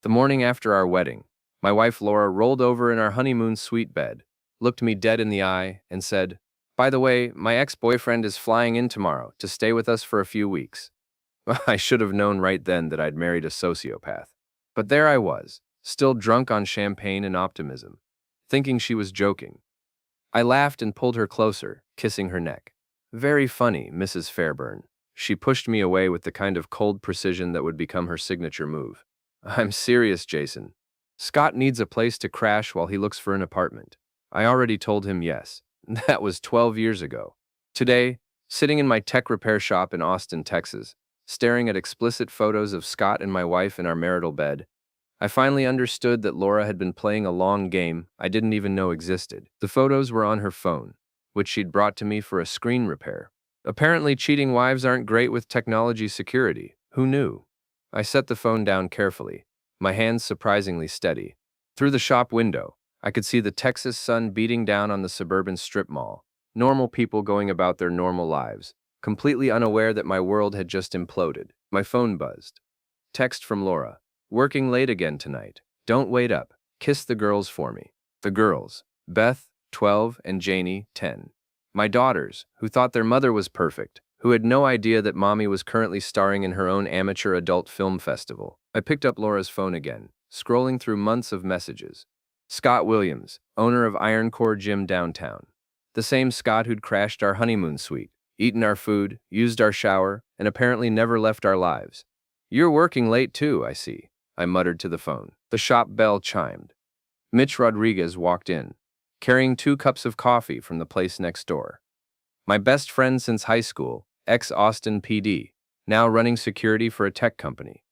The morning after our wedding, my wife Laura rolled over in our honeymoon suite bed, looked me dead in the eye, and said, "By the way, my ex-boyfriend is flying in tomorrow to stay with us for a few weeks." I should have known right then that I'd married a sociopath. But there I was, still drunk on champagne and optimism, thinking she was joking. I laughed and pulled her closer, kissing her neck. "Very funny, Mrs. Fairburn." She pushed me away with the kind of cold precision that would become her signature move. "I'm serious, Jason. Scott needs a place to crash while he looks for an apartment. I already told him yes. That was 12 years ago. Today, sitting in my tech repair shop in Austin, Texas, staring at explicit photos of Scott and my wife in our marital bed, I finally understood that Laura had been playing a long game I didn't even know existed. The photos were on her phone, which she'd brought to me for a screen repair. Apparently, cheating wives aren't great with technology security. Who knew? I set the phone down carefully, my hands surprisingly steady. Through the shop window, I could see the Texas sun beating down on the suburban strip mall, normal people going about their normal lives, completely unaware that my world had just imploded. My phone buzzed. Text from Laura. "Working late again tonight. Don't wait up. Kiss the girls for me." The girls. Beth, 12, and Janie, 10. My daughters, who thought their mother was perfect, who had no idea that mommy was currently starring in her own amateur adult film festival. I picked up Laura's phone again, scrolling through months of messages. Scott Williams, owner of Iron Core Gym downtown. The same Scott who'd crashed our honeymoon suite, eaten our food, used our shower, and apparently never left our lives. "You're working late too, I see," I muttered to the phone. The shop bell chimed. Mitch Rodriguez walked in, carrying 2 cups of coffee from the place next door. My best friend since high school, ex-Austin PD, now running security for a tech company.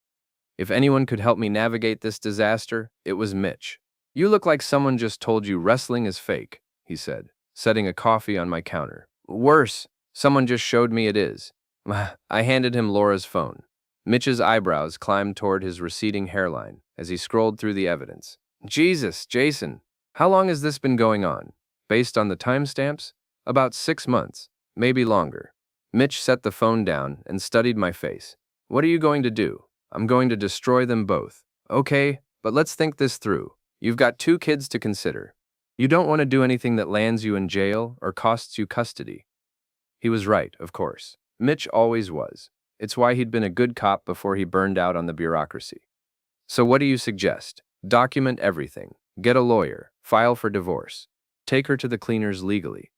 If anyone could help me navigate this disaster, it was Mitch. "You look like someone just told you wrestling is fake," he said, setting a coffee on my counter. "Worse, someone just showed me it is." I handed him Laura's phone. Mitch's eyebrows climbed toward his receding hairline as he scrolled through the evidence. "Jesus, Jason, how long has this been going on?" Based on the timestamps, about 6 months, maybe longer. Mitch set the phone down and studied my face. "What are you going to do?" "I'm going to destroy them both." "Okay, but let's think this through. You've got 2 kids to consider. You don't want to do anything that lands you in jail or costs you custody." He was right, of course. Mitch always was. It's why he'd been a good cop before he burned out on the bureaucracy. "So what do you suggest?" "Document everything. Get a lawyer. File for divorce. Take her to the cleaners legally."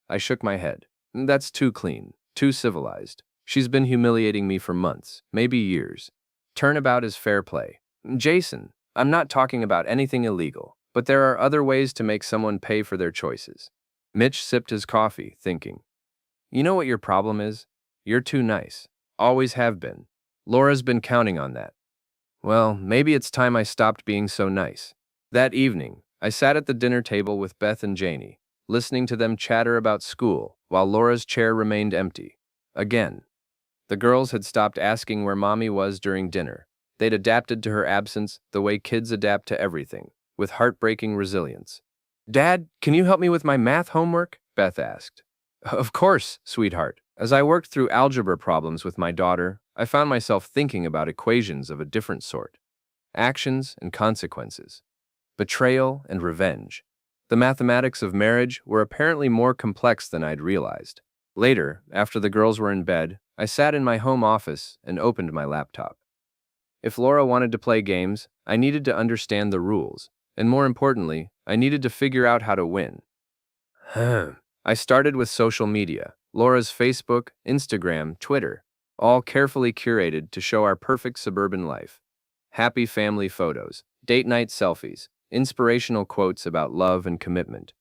I shook my head. "That's too clean, too civilized. She's been humiliating me for months, maybe years. Turnabout is fair play." "Jason, I'm not talking about anything illegal, but there are other ways to make someone pay for their choices." Mitch sipped his coffee, thinking. "You know what your problem is? You're too nice. Always have been. Laura's been counting on that." "Well, maybe it's time I stopped being so nice." That evening, I sat at the dinner table with Beth and Janie, listening to them chatter about school while Laura's chair remained empty. Again. The girls had stopped asking where mommy was during dinner. They'd adapted to her absence the way kids adapt to everything, with heartbreaking resilience. "Dad, can you help me with my math homework?" Beth asked. "Of course, sweetheart." As I worked through algebra problems with my daughter, I found myself thinking about equations of a different sort. Actions and consequences. Betrayal and revenge. The mathematics of marriage were apparently more complex than I'd realized. Later, after the girls were in bed, I sat in my home office and opened my laptop. If Laura wanted to play games, I needed to understand the rules, and more importantly, I needed to figure out how to win. I started with social media, Laura's Facebook, Instagram, Twitter, all carefully curated to show our perfect suburban life. Happy family photos, date night selfies, inspirational quotes about love and commitment.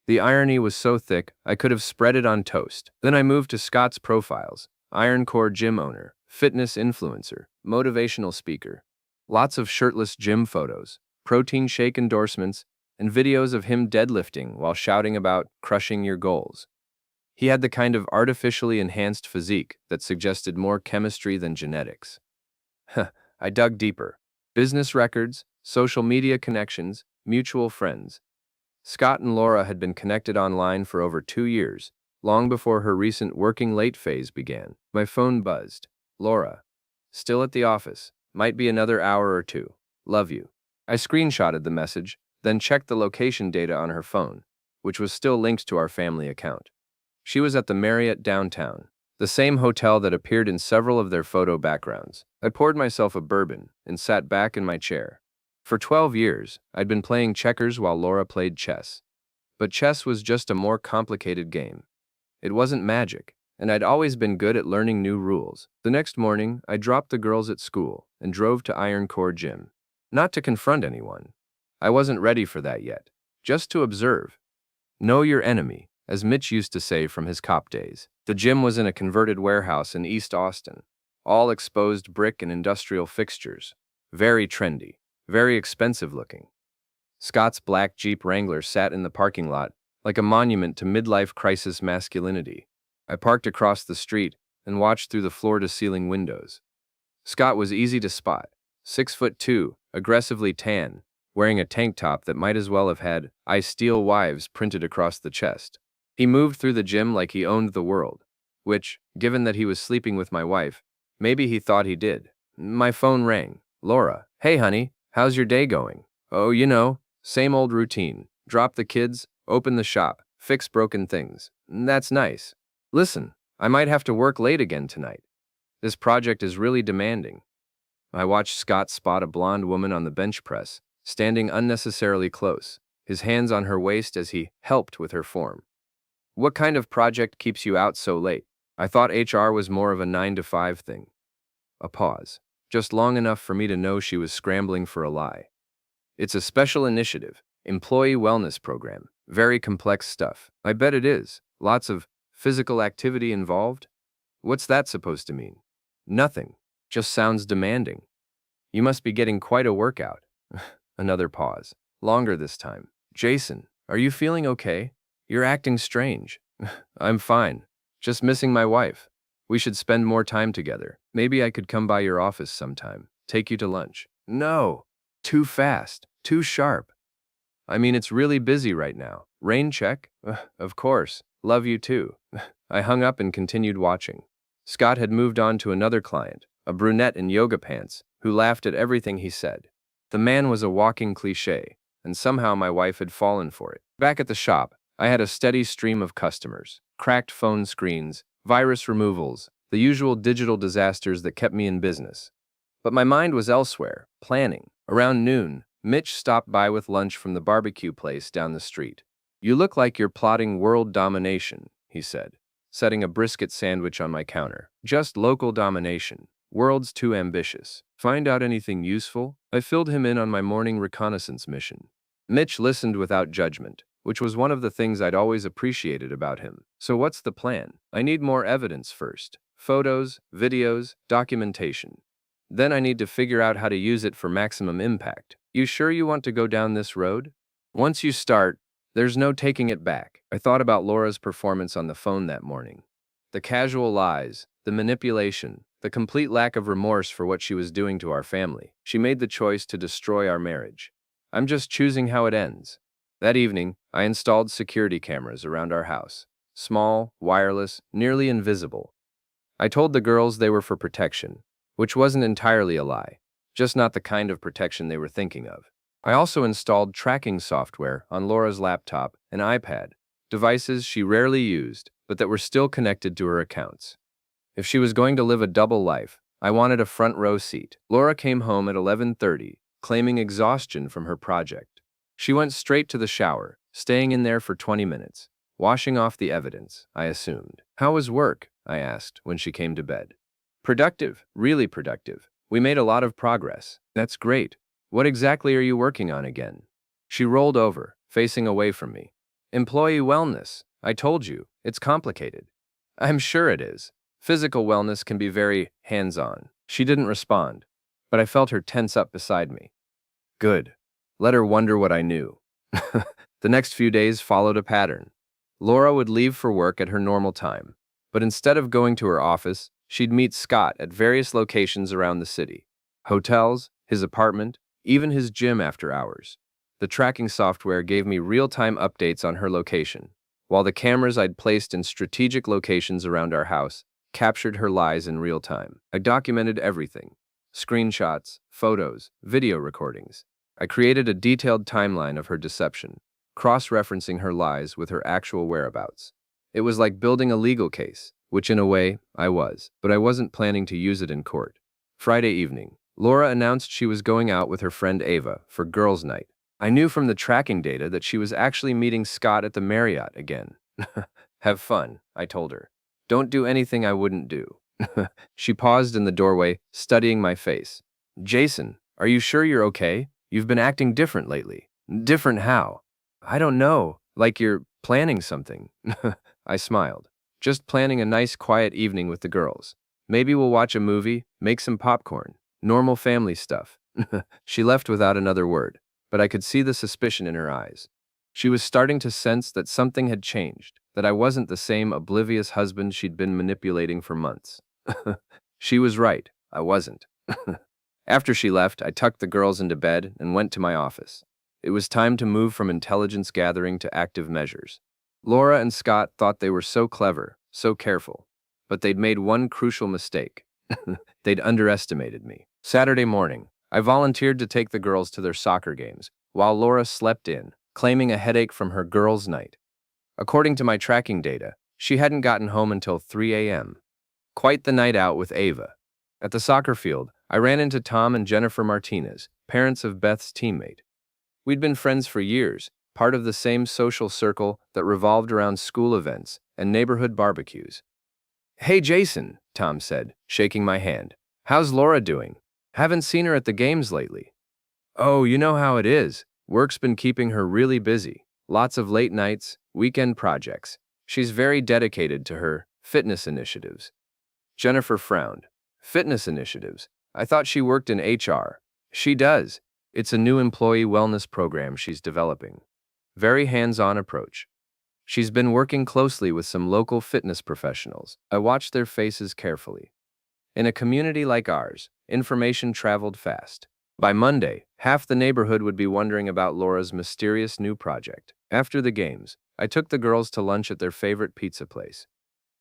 The irony was so thick, I could have spread it on toast. Then I moved to Scott's profiles: Iron Core gym owner, fitness influencer, motivational speaker. Lots of shirtless gym photos, protein shake endorsements, and videos of him deadlifting while shouting about crushing your goals. He had the kind of artificially enhanced physique that suggested more chemistry than genetics. I dug deeper. Business records, social media connections, mutual friends. Scott and Laura had been connected online for over 2 years, long before her recent working late phase began. My phone buzzed. "Laura. Still at the office. Might be another hour or two." Love you. I screenshotted the message, then checked the location data on her phone, which was still linked to our family account. She was at the Marriott downtown, the same hotel that appeared in several of their photo backgrounds. I poured myself a bourbon and sat back in my chair. For 12 years, I'd been playing checkers while Laura played chess. But chess was just a more complicated game. It wasn't magic, and I'd always been good at learning new rules. The next morning, I dropped the girls at school and drove to Iron Core Gym. Not to confront anyone. I wasn't ready for that yet. Just to observe. Know your enemy, as Mitch used to say from his cop days. The gym was in a converted warehouse in East Austin. All exposed brick and industrial fixtures. Very trendy. Very expensive looking. Scott's black Jeep Wrangler sat in the parking lot like a monument to midlife crisis masculinity. I parked across the street and watched through the floor-to-ceiling windows. Scott was easy to spot. 6'2", aggressively tan, wearing a tank top that might as well have had "I Steal Wives" printed across the chest. He moved through the gym like he owned the world, which, given that he was sleeping with my wife, maybe he thought he did. My phone rang. Laura. Hey honey, how's your day going? Oh, same old routine. Drop the kids, open the shop, fix broken things. That's nice. Listen, I might have to work late again tonight. This project is really demanding. I watched Scott spot a blonde woman on the bench press, standing unnecessarily close, his hands on her waist as he helped with her form. What kind of project keeps you out so late? I thought HR was more of a 9-to-5 thing. A pause, just long enough for me to know she was scrambling for a lie. It's a special initiative, employee wellness program, very complex stuff. I bet it is. Lots of physical activity involved? What's that supposed to mean? Nothing. Just sounds demanding. You must be getting quite a workout. Another pause. Longer this time. Jason, are you feeling okay? You're acting strange. I'm fine. Just missing my wife. We should spend more time together. Maybe I could come by your office sometime. Take you to lunch. No. Too fast. Too sharp. I mean, it's really busy right now. Rain check? Of course. Love you too. I hung up and continued watching. Scott had moved on to another client, a brunette in yoga pants, who laughed at everything he said. The man was a walking cliché, and somehow my wife had fallen for it. Back at the shop, I had a steady stream of customers, cracked phone screens, virus removals, the usual digital disasters that kept me in business. But my mind was elsewhere, planning. Around noon, Mitch stopped by with lunch from the barbecue place down the street. You look like you're plotting world domination, he said, setting a brisket sandwich on my counter. Just local domination. World's too ambitious. Find out anything useful? I filled him in on my morning reconnaissance mission. Mitch listened without judgment, which was one of the things I'd always appreciated about him. So what's the plan? I need more evidence first. Photos, videos, documentation. Then I need to figure out how to use it for maximum impact. You sure you want to go down this road? Once you start, there's no taking it back. I thought about Laura's performance on the phone that morning. The casual lies, the manipulation, the complete lack of remorse for what she was doing to our family. She made the choice to destroy our marriage. I'm just choosing how it ends. That evening, I installed security cameras around our house. Small, wireless, nearly invisible. I told the girls they were for protection, which wasn't entirely a lie, just not the kind of protection they were thinking of. I also installed tracking software on Laura's laptop and iPad, devices she rarely used, but that were still connected to her accounts. If she was going to live a double life, I wanted a front row seat. Laura came home at 11:30, claiming exhaustion from her project. She went straight to the shower, staying in there for 20 minutes, washing off the evidence, I assumed. How was work? I asked when she came to bed. Productive, really productive. We made a lot of progress. That's great. What exactly are you working on again? She rolled over, facing away from me. Employee wellness. I told you, it's complicated. I'm sure it is. Physical wellness can be very hands-on. She didn't respond, but I felt her tense up beside me. Good. Let her wonder what I knew. The next few days followed a pattern. Laura would leave for work at her normal time, but instead of going to her office, she'd meet Scott at various locations around the city. Hotels, his apartment, even his gym after hours. The tracking software gave me real-time updates on her location, while the cameras I'd placed in strategic locations around our house captured her lies in real time. I documented everything. screenshots, photos, video recordings. I created a detailed timeline of her deception, cross-referencing her lies with her actual whereabouts. It was like building a legal case, which in a way, I was, but I wasn't planning to use it in court. Friday evening, Laura announced she was going out with her friend Ava for girls' night. I knew from the tracking data that she was actually meeting Scott at the Marriott again. Have fun, I told her. Don't do anything I wouldn't do. She paused in the doorway, studying my face. Jason, are you sure you're okay? You've been acting different lately. Different how? I don't know, like you're planning something. I smiled. Just planning a nice quiet evening with the girls. Maybe we'll watch a movie, make some popcorn. Normal family stuff. She left without another word, but I could see the suspicion in her eyes. She was starting to sense that something had changed, that I wasn't the same oblivious husband she'd been manipulating for months. She was right, I wasn't. After she left, I tucked the girls into bed and went to my office. It was time to move from intelligence gathering to active measures. Laura and Scott thought they were so clever, so careful, but they'd made one crucial mistake. They'd underestimated me. Saturday morning, I volunteered to take the girls to their soccer games, while Laura slept in, claiming a headache from her girls' night. According to my tracking data, she hadn't gotten home until 3 a.m. Quite the night out with Ava. At the soccer field, I ran into Tom and Jennifer Martinez, parents of Beth's teammate. We'd been friends for years, part of the same social circle that revolved around school events and neighborhood barbecues. Hey Jason, Tom said, shaking my hand. How's Laura doing? Haven't seen her at the games lately. Oh, you know how it is. Work's been keeping her really busy. Lots of late nights, weekend projects. She's very dedicated to her fitness initiatives. Jennifer frowned. Fitness initiatives? I thought she worked in HR. She does. It's a new employee wellness program she's developing. Very hands-on approach. She's been working closely with some local fitness professionals. I watched their faces carefully. In a community like ours, information traveled fast. By Monday, half the neighborhood would be wondering about Laura's mysterious new project. After the games, I took the girls to lunch at their favorite pizza place.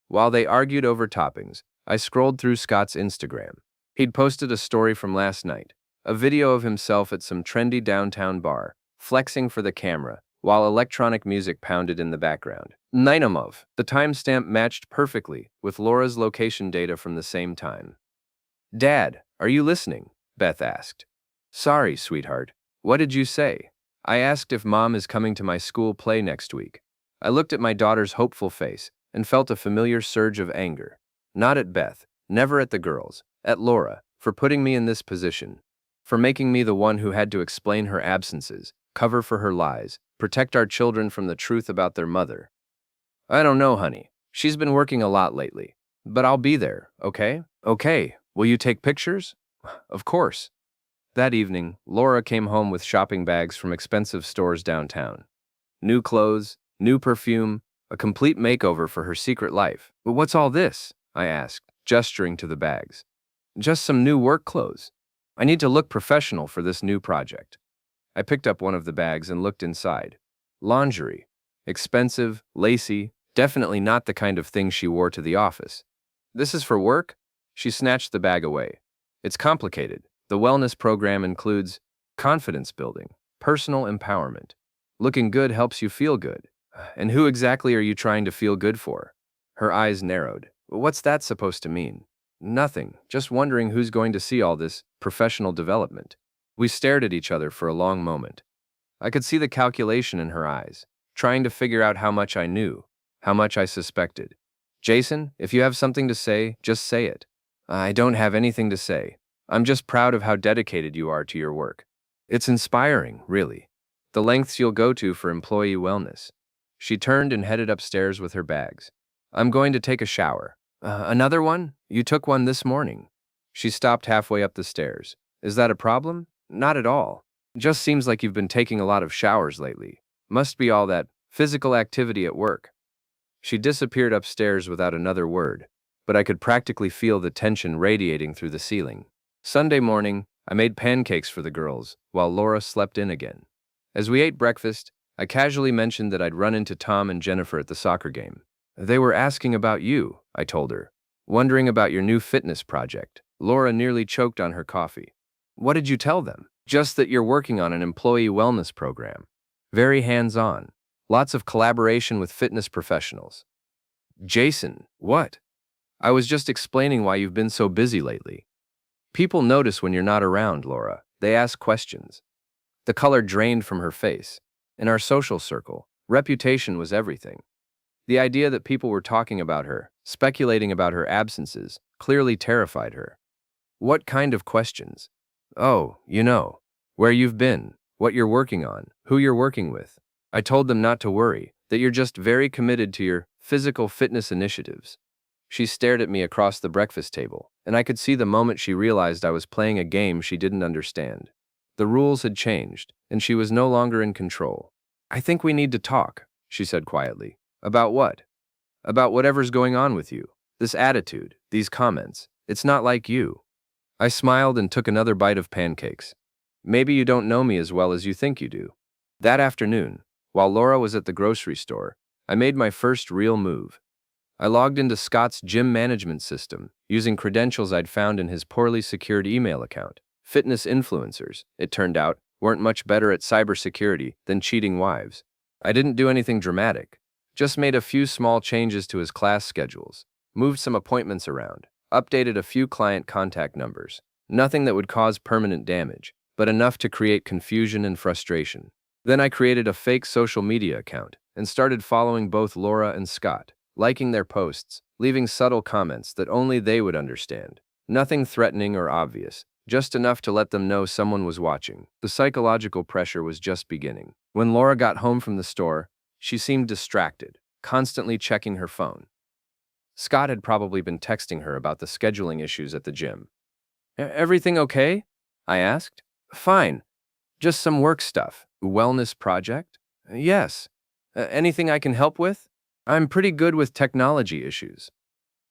While they argued over toppings, I scrolled through Scott's Instagram. He'd posted a story from last night, a video of himself at some trendy downtown bar, flexing for the camera, while electronic music pounded in the background. Dynamov. The timestamp matched perfectly with Laura's location data from the same time. Dad, are you listening? Beth asked. Sorry, sweetheart. What did you say? I asked if Mom is coming to my school play next week. I looked at my daughter's hopeful face and felt a familiar surge of anger. Not at Beth, never at the girls, at Laura, for putting me in this position, for making me the one who had to explain her absences, cover for her lies, protect our children from the truth about their mother. I don't know, honey. She's been working a lot lately. But I'll be there, okay? Okay. Will you take pictures? Of course. That evening, Laura came home with shopping bags from expensive stores downtown. New clothes, new perfume, a complete makeover for her secret life. But what's all this? I asked, gesturing to the bags. Just some new work clothes. I need to look professional for this new project. I picked up one of the bags and looked inside. Lingerie. Expensive, lacy, definitely not the kind of thing she wore to the office. This is for work? She snatched the bag away. It's complicated. The wellness program includes confidence building, personal empowerment. Looking good helps you feel good. And who exactly are you trying to feel good for? Her eyes narrowed. What's that supposed to mean? Nothing, just wondering who's going to see all this professional development. We stared at each other for a long moment. I could see the calculation in her eyes, trying to figure out how much I knew, how much I suspected. Jason, if you have something to say, just say it. I don't have anything to say. I'm just proud of how dedicated you are to your work. It's inspiring, really. The lengths you'll go to for employee wellness. She turned and headed upstairs with her bags. I'm going to take a shower. Another one? You took one this morning. She stopped halfway up the stairs. Is that a problem? Not at all. Just seems like you've been taking a lot of showers lately. Must be all that physical activity at work. She disappeared upstairs without another word, but I could practically feel the tension radiating through the ceiling. Sunday morning, I made pancakes for the girls, while Laura slept in again. As we ate breakfast, I casually mentioned that I'd run into Tom and Jennifer at the soccer game. They were asking about you, I told her, wondering about your new fitness project. Laura nearly choked on her coffee. What did you tell them? Just that you're working on an employee wellness program. Very hands-on. Lots of collaboration with fitness professionals. Jason, what? I was just explaining why you've been so busy lately. People notice when you're not around, Laura. They ask questions. The color drained from her face. In our social circle, reputation was everything. The idea that people were talking about her, speculating about her absences, clearly terrified her. What kind of questions? Oh, where you've been, what you're working on, who you're working with. I told them not to worry, that you're just very committed to your physical fitness initiatives. She stared at me across the breakfast table, and I could see the moment she realized I was playing a game she didn't understand. The rules had changed, and she was no longer in control. I think we need to talk, she said quietly. About what? About whatever's going on with you. This attitude, these comments. It's not like you. I smiled and took another bite of pancakes. Maybe you don't know me as well as you think you do. That afternoon, while Laura was at the grocery store, I made my first real move. I logged into Scott's gym management system, using credentials I'd found in his poorly secured email account. Fitness influencers, it turned out, weren't much better at cybersecurity than cheating wives. I didn't do anything dramatic, just made a few small changes to his class schedules, moved some appointments around, updated a few client contact numbers. Nothing that would cause permanent damage, but enough to create confusion and frustration. Then I created a fake social media account and started following both Laura and Scott, liking their posts, leaving subtle comments that only they would understand. Nothing threatening or obvious, just enough to let them know someone was watching. The psychological pressure was just beginning. When Laura got home from the store, she seemed distracted, constantly checking her phone. Scott had probably been texting her about the scheduling issues at the gym. Everything okay? I asked. Fine. Just some work stuff. Wellness project? Yes. Anything I can help with? I'm pretty good with technology issues.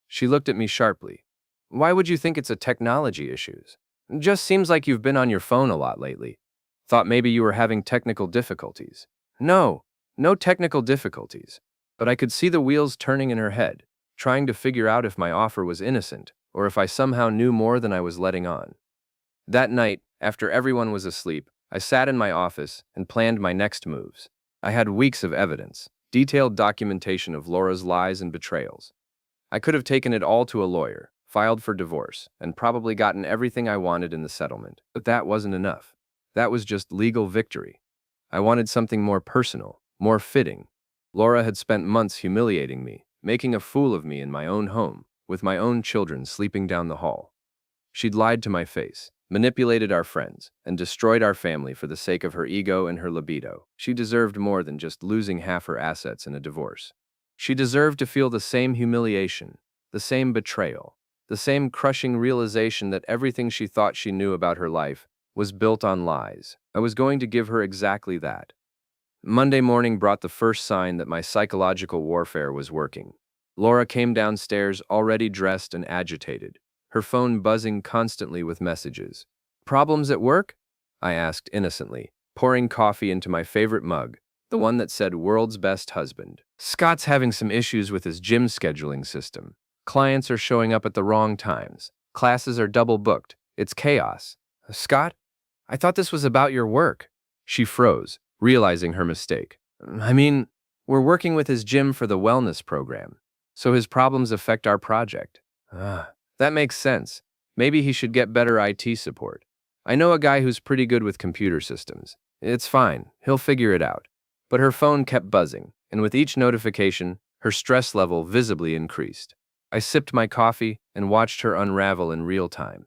She looked at me sharply. Why would you think it's a technology issues? Just seems like you've been on your phone a lot lately. Thought maybe you were having technical difficulties. No technical difficulties. But I could see the wheels turning in her head, trying to figure out if my offer was innocent or if I somehow knew more than I was letting on. That night, after everyone was asleep, I sat in my office and planned my next moves. I had weeks of evidence, detailed documentation of Laura's lies and betrayals. I could have taken it all to a lawyer, filed for divorce, and probably gotten everything I wanted in the settlement. But that wasn't enough. That was just legal victory. I wanted something more personal, more fitting. Laura had spent months humiliating me, making a fool of me in my own home, with my own children sleeping down the hall. She'd lied to my face, manipulated our friends, and destroyed our family for the sake of her ego and her libido. She deserved more than just losing half her assets in a divorce. She deserved to feel the same humiliation, the same betrayal, the same crushing realization that everything she thought she knew about her life was built on lies. I was going to give her exactly that. Monday morning brought the first sign that my psychological warfare was working. Laura came downstairs already dressed and agitated, her phone buzzing constantly with messages. Problems at work? I asked innocently, pouring coffee into my favorite mug, the one that said world's best husband. Scott's having some issues with his gym scheduling system. Clients are showing up at the wrong times. Classes are double booked. It's chaos. Scott? I thought this was about your work. She froze, realizing her mistake. We're working with his gym for the wellness program, so his problems affect our project. That makes sense. Maybe he should get better IT support. I know a guy who's pretty good with computer systems. It's fine. He'll figure it out. But her phone kept buzzing, and with each notification, her stress level visibly increased. I sipped my coffee and watched her unravel in real time.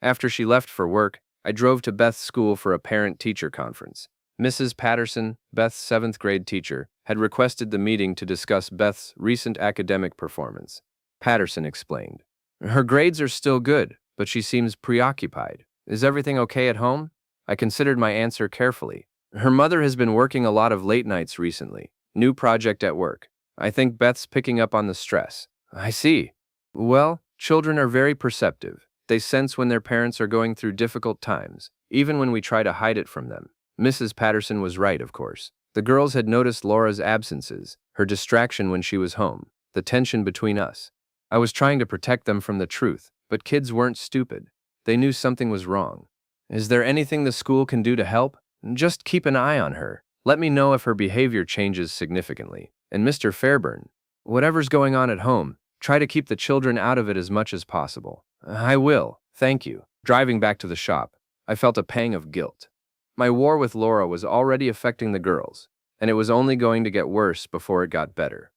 After she left for work, I drove to Beth's school for a parent-teacher conference. Mrs. Patterson, Beth's 7th grade teacher, had requested the meeting to discuss Beth's recent academic performance. Patterson explained. Her grades are still good, but she seems preoccupied. Is everything okay at home? I considered my answer carefully. Her mother has been working a lot of late nights recently. New project at work. I think Beth's picking up on the stress. I see. Well, children are very perceptive. They sense when their parents are going through difficult times, even when we try to hide it from them. Mrs. Patterson was right, of course. The girls had noticed Laura's absences, her distraction when she was home, the tension between us. I was trying to protect them from the truth, But kids weren't stupid. They knew something was wrong. Is there anything the school can do to help? Just keep an eye on her. Let me know if her behavior changes significantly. And Mr. Fairburn, whatever's going on at home, try to keep the children out of it as much as possible. I will, thank you. Driving back to the shop, I felt a pang of guilt. My war with Laura was already affecting the girls, and it was only going to get worse before it got better.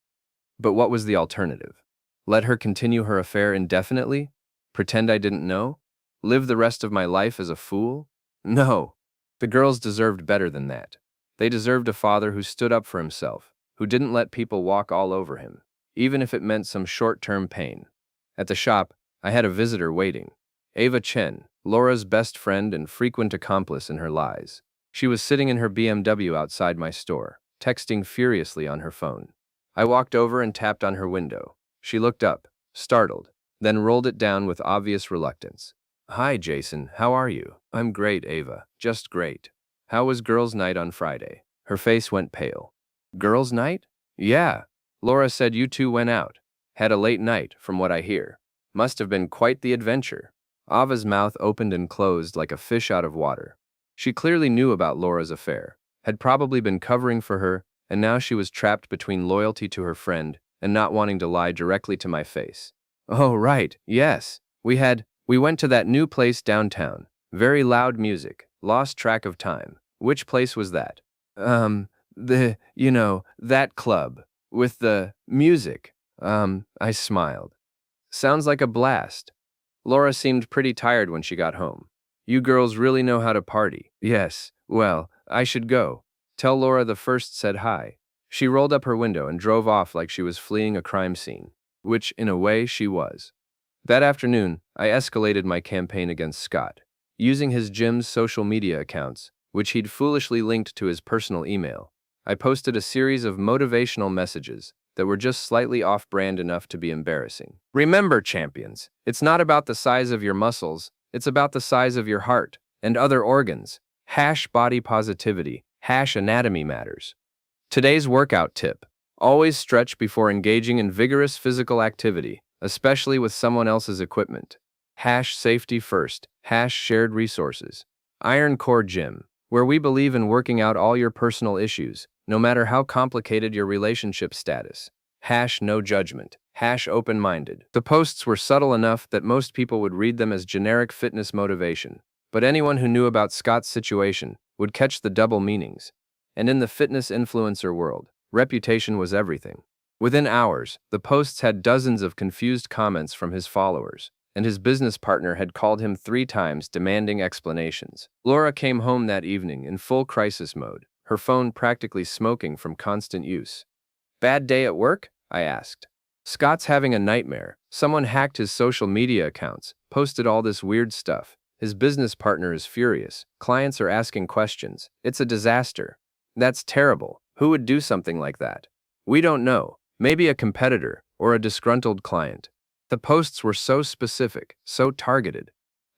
But what was the alternative? Let her continue her affair indefinitely? Pretend I didn't know? Live the rest of my life as a fool? No. The girls deserved better than that. They deserved a father who stood up for himself, who didn't let people walk all over him, even if it meant some short-term pain. At the shop, I had a visitor waiting. Ava Chen, Laura's best friend and frequent accomplice in her lies. She was sitting in her BMW outside my store, texting furiously on her phone. I walked over and tapped on her window. She looked up, startled, then rolled it down with obvious reluctance. Hi, Jason, how are you? I'm great, Ava, just great. How was girls' night on Friday? Her face went pale. Girls' night? Yeah. Laura said you two went out. Had a late night, from what I hear. Must have been quite the adventure. Ava's mouth opened and closed like a fish out of water. She clearly knew about Laura's affair, had probably been covering for her, and now she was trapped between loyalty to her friend and not wanting to lie directly to my face. Oh, right, yes. We went to that new place downtown. Very loud music. Lost track of time. Which place was that? That club. With the music. I smiled. Sounds like a blast. Laura seemed pretty tired when she got home. You girls really know how to party. Yes, well, I should go. Tell Laura the first said hi. She rolled up her window and drove off like she was fleeing a crime scene, which, in a way, she was. That afternoon, I escalated my campaign against Scott. Using his gym's social media accounts, which he'd foolishly linked to his personal email, I posted a series of motivational messages that were just slightly off-brand enough to be embarrassing. Remember, champions, it's not about the size of your muscles, it's about the size of your heart and other organs. #body positivity, #anatomy matters. Today's workout tip: always stretch before engaging in vigorous physical activity, especially with someone else's equipment. #safety first, #shared resources. Iron Core Gym, where we believe in working out all your personal issues, no matter how complicated your relationship status. #no judgment, #open-minded. The posts were subtle enough that most people would read them as generic fitness motivation, but anyone who knew about Scott's situation would catch the double meanings. And in the fitness influencer world, reputation was everything. Within hours, the posts had dozens of confused comments from his followers, and his business partner had called him 3 times demanding explanations. Laura came home that evening in full crisis mode, her phone practically smoking from constant use. Bad day at work? I asked. Scott's having a nightmare. Someone hacked his social media accounts, posted all this weird stuff. His business partner is furious. Clients are asking questions. It's a disaster. That's terrible. Who would do something like that? We don't know. Maybe a competitor or a disgruntled client. The posts were so specific, so targeted.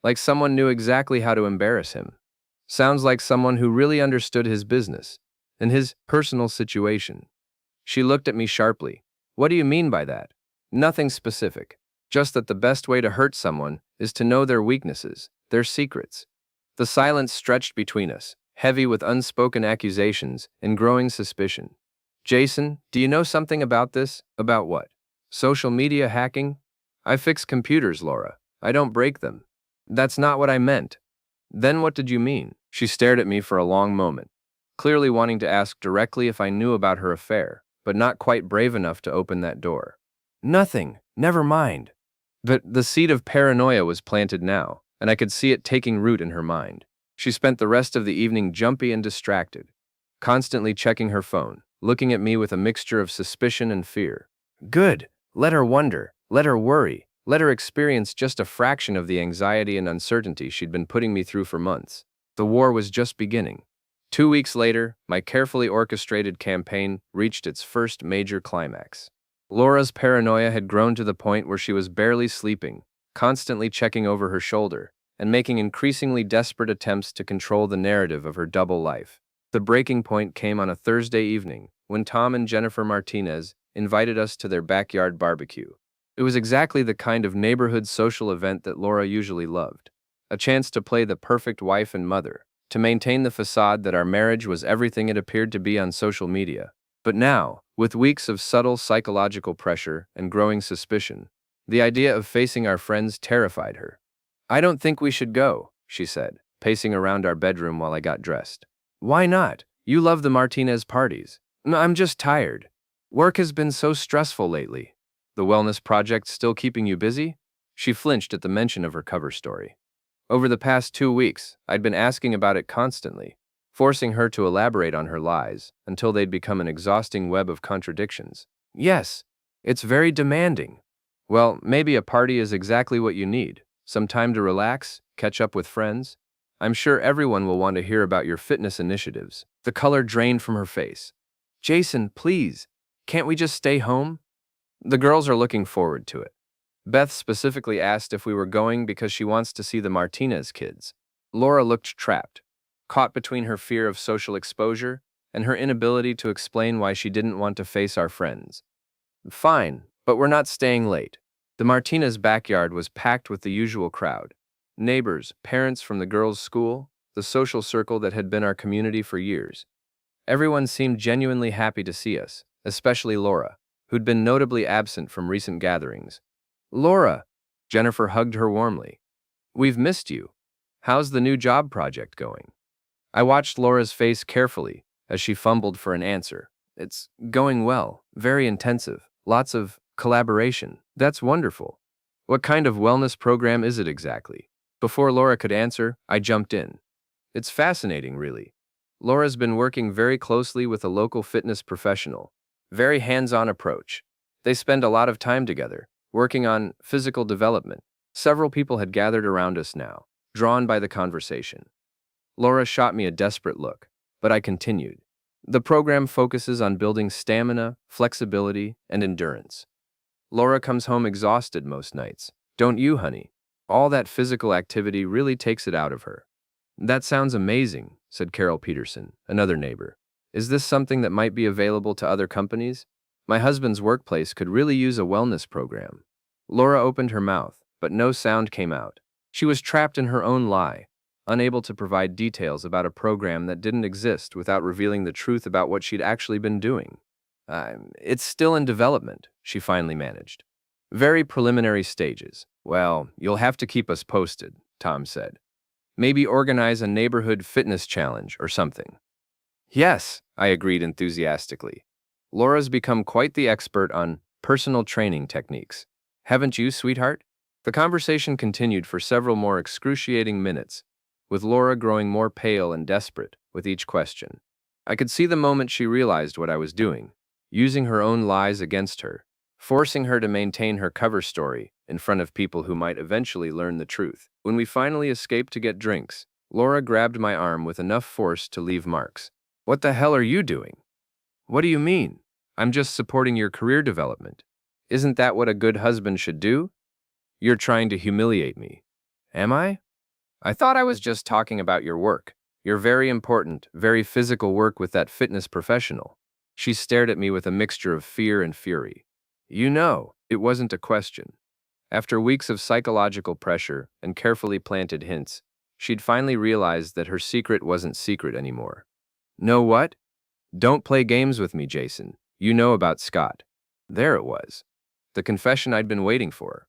Like someone knew exactly how to embarrass him. Sounds like someone who really understood his business and his personal situation. She looked at me sharply. What do you mean by that? Nothing specific. Just that the best way to hurt someone is to know their weaknesses, their secrets. The silence stretched between us, heavy with unspoken accusations and growing suspicion. Jason, do you know something about this? About what? Social media hacking? I fix computers, Laura. I don't break them. That's not what I meant. Then what did you mean? She stared at me for a long moment, clearly wanting to ask directly if I knew about her affair, but not quite brave enough to open that door. Nothing. Never mind. But the seed of paranoia was planted now, and I could see it taking root in her mind. She spent the rest of the evening jumpy and distracted, constantly checking her phone, looking at me with a mixture of suspicion and fear. Good. Let her wonder. Let her worry. Let her experience just a fraction of the anxiety and uncertainty she'd been putting me through for months. The war was just beginning. 2 weeks later, my carefully orchestrated campaign reached its first major climax. Laura's paranoia had grown to the point where she was barely sleeping, constantly checking over her shoulder, and making increasingly desperate attempts to control the narrative of her double life. The breaking point came on a Thursday evening, when Tom and Jennifer Martinez invited us to their backyard barbecue. It was exactly the kind of neighborhood social event that Laura usually loved. A chance to play the perfect wife and mother, to maintain the facade that our marriage was everything it appeared to be on social media. But now, with weeks of subtle psychological pressure and growing suspicion, the idea of facing our friends terrified her. "I don't think we should go," she said, pacing around our bedroom while I got dressed. "Why not? You love the Martinez parties." "No, I'm just tired. Work has been so stressful lately." "The wellness project still keeping you busy?" She flinched at the mention of her cover story. Over the past 2 weeks, I'd been asking about it constantly, forcing her to elaborate on her lies until they'd become an exhausting web of contradictions. "Yes, it's very demanding." "Well, maybe a party is exactly what you need. Some time to relax, catch up with friends. I'm sure everyone will want to hear about your fitness initiatives." The color drained from her face. "Jason, please, can't we just stay home?" "The girls are looking forward to it. Beth specifically asked if we were going because she wants to see the Martinez kids." Laura looked trapped, caught between her fear of social exposure and her inability to explain why she didn't want to face our friends. "Fine, but we're not staying late." The Martinez backyard was packed with the usual crowd. Neighbors, parents from the girls' school, the social circle that had been our community for years. Everyone seemed genuinely happy to see us, especially Laura, who'd been notably absent from recent gatherings. "Laura!" Jennifer hugged her warmly. "We've missed you. How's the new job project going?" I watched Laura's face carefully as she fumbled for an answer. "It's going well, very intensive, lots of collaboration." "That's wonderful. What kind of wellness program is it exactly?" Before Laura could answer, I jumped in. "It's fascinating, really. Laura's been working very closely with a local fitness professional. Very hands-on approach. They spend a lot of time together, working on physical development." Several people had gathered around us now, drawn by the conversation. Laura shot me a desperate look, but I continued. "The program focuses on building stamina, flexibility, and endurance. Laura comes home exhausted most nights. Don't you, honey? All that physical activity really takes it out of her." "That sounds amazing," said Carol Peterson, another neighbor. "Is this something that might be available to other companies? My husband's workplace could really use a wellness program." Laura opened her mouth, but no sound came out. She was trapped in her own lie, unable to provide details about a program that didn't exist without revealing the truth about what she'd actually been doing. It's still in development," she finally managed. "Very preliminary stages." "Well, you'll have to keep us posted," Tom said. "Maybe organize a neighborhood fitness challenge or something." "Yes," I agreed enthusiastically. "Laura's become quite the expert on personal training techniques. Haven't you, sweetheart?" The conversation continued for several more excruciating minutes, with Laura growing more pale and desperate with each question. I could see the moment she realized what I was doing, using her own lies against her, forcing her to maintain her cover story in front of people who might eventually learn the truth. When we finally escaped to get drinks, Laura grabbed my arm with enough force to leave marks. "What the hell are you doing?" "What do you mean? I'm just supporting your career development. Isn't that what a good husband should do?" "You're trying to humiliate me." "Am I? I thought I was just talking about your work. Your very important, very physical work with that fitness professional." She stared at me with a mixture of fear and fury. "You know, it wasn't a question." After weeks of psychological pressure and carefully planted hints, she'd finally realized that her secret wasn't secret anymore. "Know what? Don't play games with me, Jason. You know about Scott." There it was. The confession I'd been waiting for.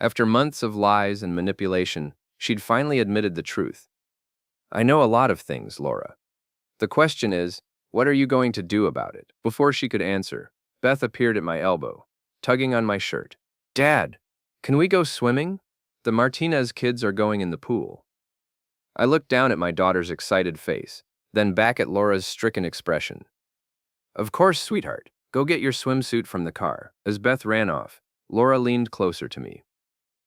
After months of lies and manipulation, she'd finally admitted the truth. "I know a lot of things, Laura. The question is, what are you going to do about it?" Before she could answer, Beth appeared at my elbow, tugging on my shirt. "Dad, can we go swimming? The Martinez kids are going in the pool." I looked down at my daughter's excited face, then back at Laura's stricken expression. "Of course, sweetheart. Go get your swimsuit from the car." As Beth ran off, Laura leaned closer to me.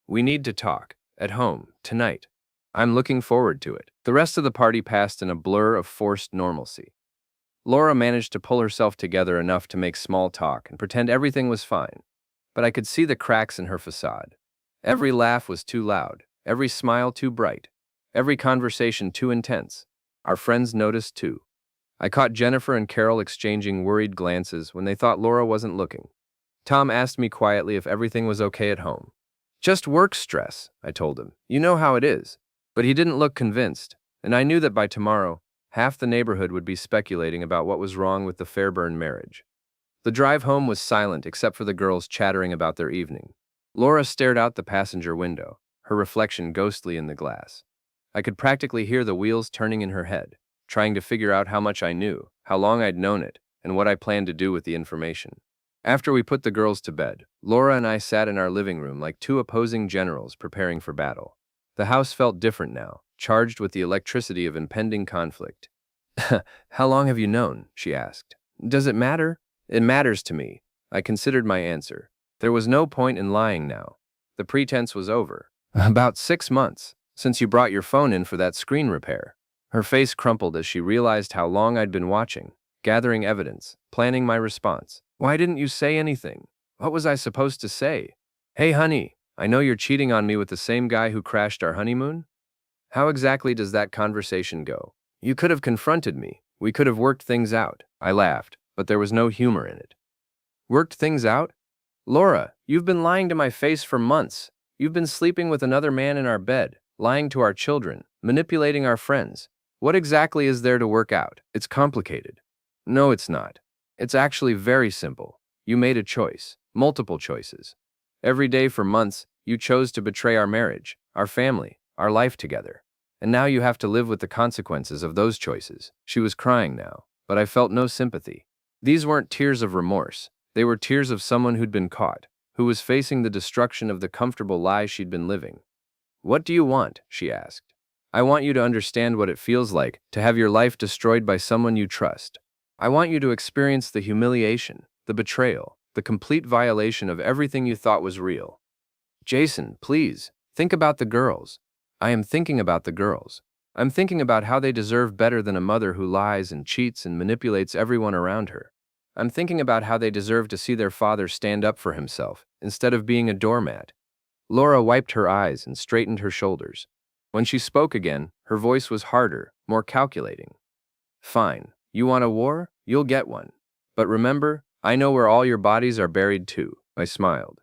"We need to talk, at home, tonight. I'm looking forward to it." The rest of the party passed in a blur of forced normalcy. Laura managed to pull herself together enough to make small talk and pretend everything was fine, but I could see the cracks in her facade. Every laugh was too loud, every smile too bright, every conversation too intense. Our friends noticed too. I caught Jennifer and Carol exchanging worried glances when they thought Laura wasn't looking. Tom asked me quietly if everything was okay at home. Just work stress, I told him. You know how it is. But he didn't look convinced, and I knew that by tomorrow, half the neighborhood would be speculating about what was wrong with the Fairburn marriage. The drive home was silent except for the girls chattering about their evening. Laura stared out the passenger window, her reflection ghostly in the glass. I could practically hear the wheels turning in her head, trying to figure out how much I knew, how long I'd known it, and what I planned to do with the information. After we put the girls to bed, Laura and I sat in our living room like two opposing generals preparing for battle. The house felt different now, charged with the electricity of impending conflict. How long have you known? She asked. Does it matter? It matters to me. I considered my answer. There was no point in lying now. The pretense was over. About 6 months, since you brought your phone in for that screen repair. Her face crumpled as she realized how long I'd been watching, gathering evidence, planning my response. Why didn't you say anything? What was I supposed to say? Hey honey, I know you're cheating on me with the same guy who crashed our honeymoon? How exactly does that conversation go? You could have confronted me. We could have worked things out. I laughed, but there was no humor in it. Worked things out? Laura, you've been lying to my face for months. You've been sleeping with another man in our bed, lying to our children, manipulating our friends. What exactly is there to work out? It's complicated. No, it's not. It's actually very simple. You made a choice, multiple choices. Every day for months, you chose to betray our marriage, our family, our life together. And now you have to live with the consequences of those choices. She was crying now, but I felt no sympathy. These weren't tears of remorse. They were tears of someone who'd been caught, who was facing the destruction of the comfortable lie she'd been living. What do you want? She asked. I want you to understand what it feels like to have your life destroyed by someone you trust. I want you to experience the humiliation, the betrayal, the complete violation of everything you thought was real. Jason, please, think about the girls. I am thinking about the girls. I'm thinking about how they deserve better than a mother who lies and cheats and manipulates everyone around her. I'm thinking about how they deserve to see their father stand up for himself, instead of being a doormat. Laura wiped her eyes and straightened her shoulders. When she spoke again, her voice was harder, more calculating. Fine. You want a war? You'll get one. But remember, I know where all your bodies are buried too. I smiled.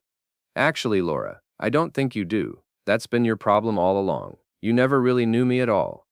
Actually, Laura, I don't think you do. That's been your problem all along. You never really knew me at all.